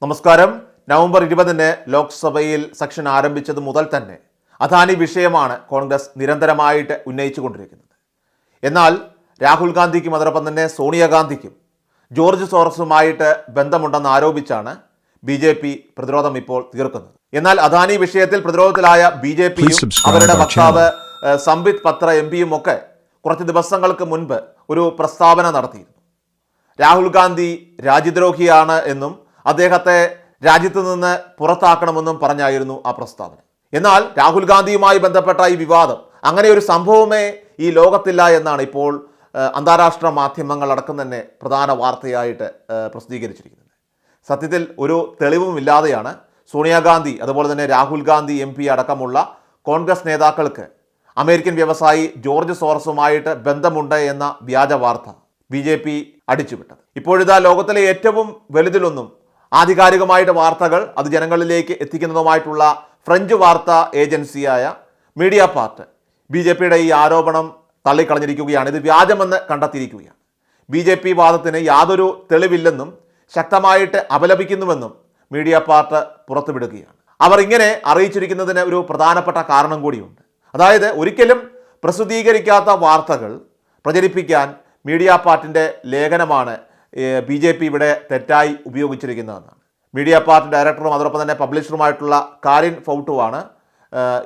നമസ്കാരം. നവംബർ 20-ന് ലോക്സഭയിൽ സെഷൻ ആരംഭിച്ചത് മുതൽ തന്നെ അദാനി വിഷയമാണ് കോൺഗ്രസ് നിരന്തരമായിട്ട് ഉന്നയിച്ചുകൊണ്ടിരിക്കുന്നത്. എന്നാൽ രാഹുൽ ഗാന്ധിക്കും അതോടൊപ്പം തന്നെ സോണിയാഗാന്ധിക്കും ജോർജ് സോറസുമായിട്ട് ബന്ധമുണ്ടെന്ന് ആരോപിച്ചാണ് BJP പ്രതിരോധം ഇപ്പോൾ തീർക്കുന്നത്. എന്നാൽ അദാനി വിഷയത്തിൽ പ്രതിരോധത്തിലായ BJPയും അവരുടെ വക്താവ് സംബിത് പത്ര MPയും ഒക്കെ കുറച്ച് ദിവസങ്ങൾക്ക് മുൻപ് ഒരു പ്രസ്താവന നടത്തിയിരുന്നു. രാഹുൽ ഗാന്ധി രാജ്യദ്രോഹിയാണ് എന്നും അദ്ദേഹത്തെ രാജ്യത്ത് നിന്ന് പുറത്താക്കണമെന്നും പറഞ്ഞായിരുന്നു ആ പ്രസ്താവന. എന്നാൽ രാഹുൽ ഗാന്ധിയുമായി ബന്ധപ്പെട്ട ഈ വിവാദം അങ്ങനെ ഒരു സംഭവമേ ഈ ലോകത്തില്ല എന്നാണ് ഇപ്പോൾ അന്താരാഷ്ട്ര മാധ്യമങ്ങളടക്കം തന്നെ പ്രധാന വാർത്തയായിട്ട് പ്രസിദ്ധീകരിച്ചിരിക്കുന്നത്. സത്യത്തിൽ ഒരു തെളിവുമില്ലാതെയാണ് സോണിയാഗാന്ധി അതുപോലെ തന്നെ രാഹുൽ ഗാന്ധി MP അടക്കമുള്ള കോൺഗ്രസ് നേതാക്കൾക്ക് അമേരിക്കൻ വ്യവസായി ജോർജ് സോറസുമായിട്ട് ബന്ധമുണ്ട് എന്ന വ്യാജ വാർത്ത BJP അടിച്ചുവിട്ടത്. ഇപ്പോഴിതാ ലോകത്തിലെ ഏറ്റവും വലുതിലൊന്നും ആധികാരികമായിട്ട് വാർത്തകൾ അത് ജനങ്ങളിലേക്ക് എത്തിക്കുന്നതുമായിട്ടുള്ള ഫ്രഞ്ച് വാർത്താ ഏജൻസിയായ മീഡിയ പാർട്ട് BJPയുടെ ഈ ആരോപണം തള്ളിക്കളഞ്ഞിരിക്കുകയാണ്. ഇത് വ്യാജമെന്ന് കണ്ടെത്തിയിരിക്കുകയാണ്. BJP വാദത്തിന് യാതൊരു തെളിവില്ലെന്നും ശക്തമായിട്ട് അപലപിക്കുന്നുവെന്നും മീഡിയ പാർട്ട് പുറത്തുവിടുകയാണ്. അവർ ഇങ്ങനെ അറിയിച്ചിരിക്കുന്നതിന് ഒരു പ്രധാനപ്പെട്ട കാരണം കൂടിയുണ്ട്. അതായത് ഒരിക്കലും പ്രസിദ്ധീകരിക്കാത്ത വാർത്തകൾ പ്രചരിപ്പിക്കാൻ മീഡിയ പാർട്ടിൻ്റെ ലേഖനമാണ് BJP ഇവിടെ തെറ്റായി ഉപയോഗിച്ചിരിക്കുന്നതെന്നാണ്. മീഡിയ പാർട്ടി ഡയറക്ടറും അതോടൊപ്പം തന്നെ പബ്ലിഷറുമായിട്ടുള്ള കാരിൻ ഫൗട്ടുവാണ്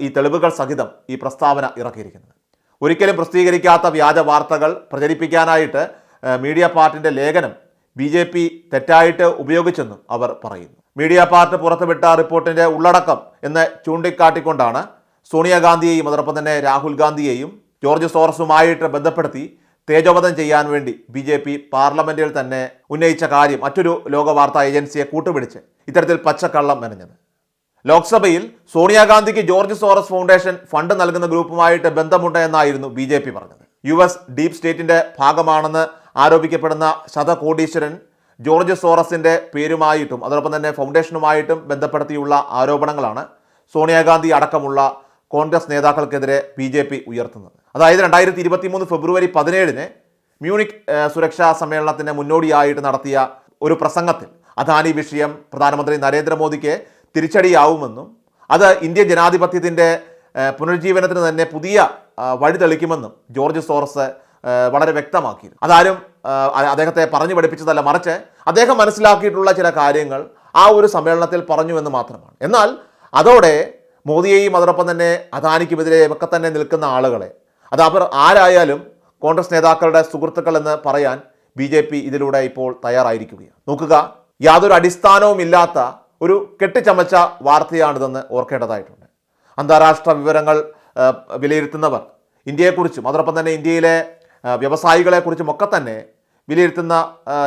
ഈ തെളിവുകൾ സഹിതം ഈ പ്രസ്താവന ഇറക്കിയിരിക്കുന്നത്. ഒരിക്കലും പ്രസിദ്ധീകരിക്കാത്ത വ്യാജ വാർത്തകൾ പ്രചരിപ്പിക്കാനായിട്ട് മീഡിയ പാർട്ടിൻ്റെ ലേഖനം BJP തെറ്റായിട്ട് ഉപയോഗിച്ചെന്നും അവർ പറയുന്നു. മീഡിയ പാർട്ടി പുറത്തുവിട്ട റിപ്പോർട്ടിൻ്റെ ഉള്ളടക്കം എന്ന് ചൂണ്ടിക്കാട്ടിക്കൊണ്ടാണ് സോണിയാഗാന്ധിയെയും അതോടൊപ്പം തന്നെ രാഹുൽ ഗാന്ധിയെയും ജോർജ് സോറസുമായിട്ട് ബന്ധപ്പെടുത്തി തേജോവധം ചെയ്യാൻ വേണ്ടി BJP പാർലമെന്റിൽ തന്നെ ഉന്നയിച്ച കാര്യം മറ്റൊരു ലോകവാർത്താ ഏജൻസിയെ കൂട്ടുപിടിച്ച് ഇത്തരത്തിൽ പച്ചക്കള്ളം മെനഞ്ഞത്. ലോക്സഭയിൽ സോണിയാഗാന്ധിക്ക് ജോർജ് സോറസ് ഫൗണ്ടേഷൻ ഫണ്ട് നൽകുന്ന ഗ്രൂപ്പുമായിട്ട് ബന്ധമുണ്ട് എന്നായിരുന്നു BJP പറഞ്ഞത്. US ഡീപ് സ്റ്റേറ്റിന്റെ ഭാഗമാണെന്ന് ആരോപിക്കപ്പെടുന്ന ശതകോടീശ്വരൻ ജോർജ് സോറസിന്റെ പേരുമായിട്ടും അതോടൊപ്പം തന്നെ ഫൗണ്ടേഷനുമായിട്ടും ബന്ധപ്പെടുത്തിയുള്ള ആരോപണങ്ങളാണ് സോണിയാഗാന്ധി അടക്കമുള്ള കോൺഗ്രസ് നേതാക്കൾക്കെതിരെ BJP ഉയർത്തുന്നത്. അതായത് 2023 ഫെബ്രുവരി 17-ന് മ്യൂണിക് സുരക്ഷാ സമ്മേളനത്തിന് മുന്നോടിയായിട്ട് നടത്തിയ ഒരു പ്രസംഗത്തിൽ അദാനി വിഷയം പ്രധാനമന്ത്രി നരേന്ദ്രമോദിക്ക് തിരിച്ചടിയാവുമെന്നും അത് ഇന്ത്യൻ ജനാധിപത്യത്തിൻ്റെ പുനരുജ്ജീവനത്തിന് തന്നെ പുതിയ വഴി തെളിക്കുമെന്നും ജോർജ് സോറസ് വളരെ വ്യക്തമാക്കിയിരുന്നു. അതാരും അദ്ദേഹത്തെ പറഞ്ഞു പഠിപ്പിച്ചതല്ല, മറിച്ച് അദ്ദേഹം മനസ്സിലാക്കിയിട്ടുള്ള ചില കാര്യങ്ങൾ ആ ഒരു സമ്മേളനത്തിൽ പറഞ്ഞു എന്ന് മാത്രമാണ്. എന്നാൽ അതോടെ മോദിയെയും അതോടൊപ്പം തന്നെ അദാനിക്കുമെതിരെ ഒക്കെ തന്നെ നിൽക്കുന്ന ആളുകളെ അത് അവർ ആരായാലും കോൺഗ്രസ് നേതാക്കളുടെ സുഹൃത്തുക്കൾ എന്ന് പറയാൻ BJP ഇതിലൂടെ ഇപ്പോൾ തയ്യാറായിരിക്കുകയാണ്. നോക്കുക, യാതൊരു അടിസ്ഥാനവും ഇല്ലാത്ത ഒരു കെട്ടിച്ചമച്ച വാർത്തയാണിതെന്ന് ഓർക്കേണ്ടതായിട്ടുണ്ട്. അന്താരാഷ്ട്ര വിവരങ്ങൾ വിലയിരുത്തുന്നവർ ഇന്ത്യയെക്കുറിച്ചും അതോടൊപ്പം തന്നെ ഇന്ത്യയിലെ വ്യവസായികളെക്കുറിച്ചും ഒക്കെ തന്നെ വിലയിരുത്തുന്ന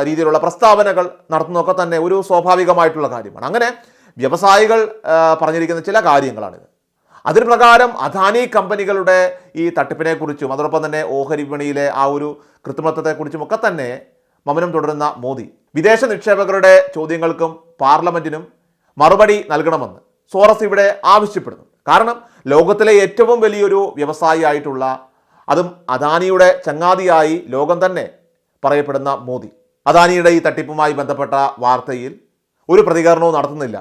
രീതിയിലുള്ള പ്രസ്താവനകൾ നടത്തുന്നതൊക്കെ തന്നെ ഒരു സ്വാഭാവികമായിട്ടുള്ള കാര്യമാണ്. അങ്ങനെ വ്യവസായികൾ പറഞ്ഞിരിക്കുന്ന ചില കാര്യങ്ങളാണിത്. അതിന് പ്രകാരം അദാനി കമ്പനികളുടെ ഈ തട്ടിപ്പിനെക്കുറിച്ചും അതോടൊപ്പം തന്നെ ഓഹരി വിപണിയിലെ ആ ഒരു കൃത്രിമത്വത്തെക്കുറിച്ചും ഒക്കെ തന്നെ മൗനം തുടരുന്ന മോദി വിദേശ നിക്ഷേപകരുടെ ചോദ്യങ്ങൾക്കും പാർലമെന്റിനും മറുപടി നൽകണമെന്ന് സോറസ് ഇവിടെ ആവശ്യപ്പെടുന്നു. കാരണം ലോകത്തിലെ ഏറ്റവും വലിയൊരു വ്യവസായി ആയിട്ടുള്ള അതും അദാനിയുടെ ചങ്ങാതിയായി ലോകം തന്നെ പറയപ്പെടുന്ന മോദി അദാനിയുടെ ഈ തട്ടിപ്പുമായി ബന്ധപ്പെട്ട വാർത്തയിൽ ഒരു പ്രതികരണവും നടത്തുന്നില്ല.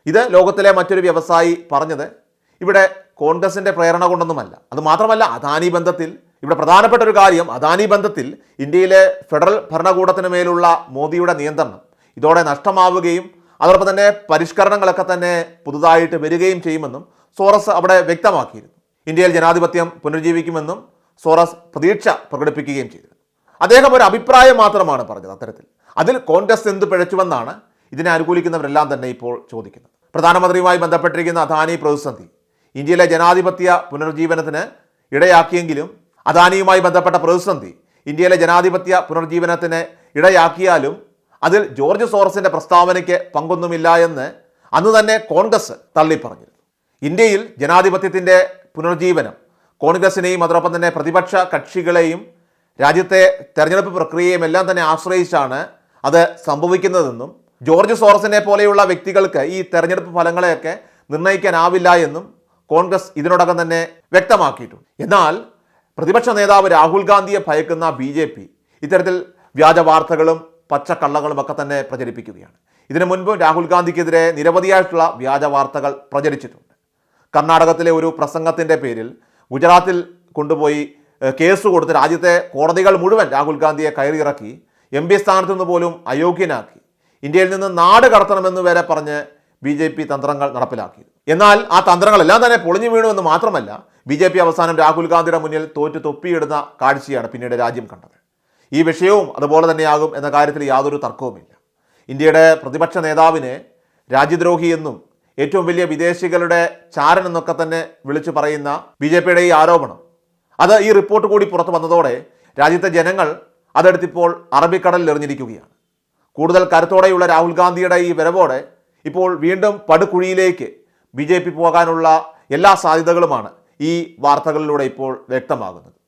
ഇത് ലോകത്തിലെ മറ്റൊരു വ്യവസായി പറഞ്ഞത് ഇവിടെ കോൺഗ്രസിൻ്റെ പ്രേരണ കൊണ്ടൊന്നുമല്ല. അതുമാത്രമല്ല, അദാനി ബന്ധത്തിൽ ഇവിടെ പ്രധാനപ്പെട്ട ഒരു കാര്യം, അദാനി ബന്ധത്തിൽ ഇന്ത്യയിലെ ഫെഡറൽ ഭരണകൂടത്തിന് മേലുള്ള മോദിയുടെ നിയന്ത്രണം ഇതോടെ നഷ്ടമാവുകയും അതോടൊപ്പം തന്നെ പരിഷ്കരണങ്ങളൊക്കെ തന്നെ പുതുതായിട്ട് വരികയും ചെയ്യുമെന്നും സോറസ് അവിടെ വ്യക്തമാക്കിയിരുന്നു. ഇന്ത്യയിൽ ജനാധിപത്യം പുനരുജ്ജീവിക്കുമെന്നും സോറസ് പ്രതീക്ഷ പ്രകടിപ്പിക്കുകയും ചെയ്തിരുന്നു. അദ്ദേഹം ഒരു അഭിപ്രായം മാത്രമാണ് പറഞ്ഞത്. അത്തരത്തിൽ അതിൽ കോൺഗ്രസ് എന്ത് പിഴച്ചുവെന്നാണ് ഇതിനെ അനുകൂലിക്കുന്നവരെല്ലാം തന്നെ ഇപ്പോൾ ചോദിക്കുന്നത്. പ്രധാനമന്ത്രിയുമായി ബന്ധപ്പെട്ടിരിക്കുന്ന അദാനി പ്രതിസന്ധി ഇന്ത്യയിലെ ജനാധിപത്യ പുനരുജ്ജീവനത്തിന് ഇടയാക്കിയെങ്കിലും അദാനിയുമായി ബന്ധപ്പെട്ട പ്രതിസന്ധി ഇന്ത്യയിലെ ജനാധിപത്യ പുനരുജ്ജീവനത്തിന് ഇടയാക്കിയാലും അതിൽ ജോർജ് സോറസിൻ്റെ പ്രസ്താവനയ്ക്ക് പങ്കൊന്നുമില്ല എന്ന് അന്ന് തന്നെ കോൺഗ്രസ് തള്ളിപ്പറഞ്ഞിരുന്നു. ഇന്ത്യയിൽ ജനാധിപത്യത്തിൻ്റെ പുനരുജ്ജീവനം കോൺഗ്രസിനെയും അതോടൊപ്പം തന്നെ പ്രതിപക്ഷ കക്ഷികളെയും രാജ്യത്തെ തെരഞ്ഞെടുപ്പ് പ്രക്രിയയും എല്ലാം തന്നെ ആശ്രയിച്ചാണ് അത് സംഭവിക്കുന്നതെന്നും ജോർജ് സോറസിനെ പോലെയുള്ള വ്യക്തികൾക്ക് ഈ തെരഞ്ഞെടുപ്പ് ഫലങ്ങളെയൊക്കെ നിർണ്ണയിക്കാനാവില്ല എന്നും കോൺഗ്രസ് ഇതിനോടകം തന്നെ വ്യക്തമാക്കിയിട്ടുണ്ട്. എന്നാൽ പ്രതിപക്ഷ നേതാവ് രാഹുൽ ഗാന്ധിയെ ഭയക്കുന്ന BJP ഇത്തരത്തിൽ വ്യാജ വാർത്തകളും പച്ചക്കള്ളങ്ങളും ഒക്കെ തന്നെ പ്രചരിപ്പിക്കുകയാണ്. ഇതിനു മുൻപും രാഹുൽ ഗാന്ധിക്കെതിരെ നിരവധിയായിട്ടുള്ള വ്യാജ വാർത്തകൾ പ്രചരിച്ചിട്ടുണ്ട്. കർണാടകത്തിലെ ഒരു പ്രസംഗത്തിൻ്റെ പേരിൽ ഗുജറാത്തിൽ കൊണ്ടുപോയി കേസ് കൊടുത്ത് രാജ്യത്തെ കോടതികൾ മുഴുവൻ രാഹുൽ ഗാന്ധിയെ കയറിയിറക്കി MP സ്ഥാനത്ത് നിന്ന് പോലും അയോഗ്യനാക്കി ഇന്ത്യയിൽ നിന്ന് നാട് കടത്തണമെന്ന് വരെ പറഞ്ഞ് BJP തന്ത്രങ്ങൾ നടപ്പിലാക്കി. എന്നാൽ ആ തന്ത്രങ്ങളെല്ലാം തന്നെ പൊളിഞ്ഞു വീണുവെന്ന് മാത്രമല്ല, BJP അവസാനം രാഹുൽ ഗാന്ധിയുടെ മുന്നിൽ തോറ്റ് തൊപ്പിയിടുന്ന കാഴ്ചയാണ് പിന്നീട് രാജ്യം കണ്ടത്. ഈ വിഷയവും അതുപോലെ തന്നെയാകും എന്ന കാര്യത്തിൽ യാതൊരു തർക്കവുമില്ല. ഇന്ത്യയുടെ പ്രതിപക്ഷ നേതാവിനെ രാജ്യദ്രോഹി എന്നും ഏറ്റവും വലിയ വിദേശികളുടെ ചാരൻ എന്നൊക്കെ തന്നെ വിളിച്ചു പറയുന്ന BJPയുടെ ഈ ആരോപണം, അത് ഈ റിപ്പോർട്ട് കൂടി പുറത്തു വന്നതോടെ രാജ്യത്തെ ജനങ്ങൾ അതെടുത്തിപ്പോൾ അറബിക്കടലിൽ എറിഞ്ഞിരിക്കുകയാണ്. കൂടുതൽ കരുത്തോടെയുള്ള രാഹുൽ ഗാന്ധിയുടെ ഈ വരവോടെ ഇപ്പോൾ വീണ്ടും പടുകുഴിയിലേക്ക് BJP പോകാനുള്ള എല്ലാ സാധ്യതകളുമാണ് ഈ വാർത്തകളിലൂടെ ഇപ്പോൾ വ്യക്തമാകുന്നത്.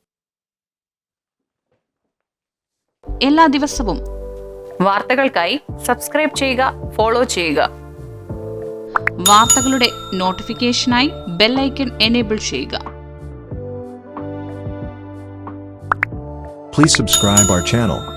എല്ലാ ദിവസവും വാർത്തകൾക്കായി സബ്സ്ക്രൈബ് ചെയ്യുക, ഫോളോ ചെയ്യുക. വാർത്തകളുടെ നോട്ടിഫിക്കേഷനായി ബെൽ ഐക്കൺ എനേബിൾ ചെയ്യുക. Please subscribe our channel.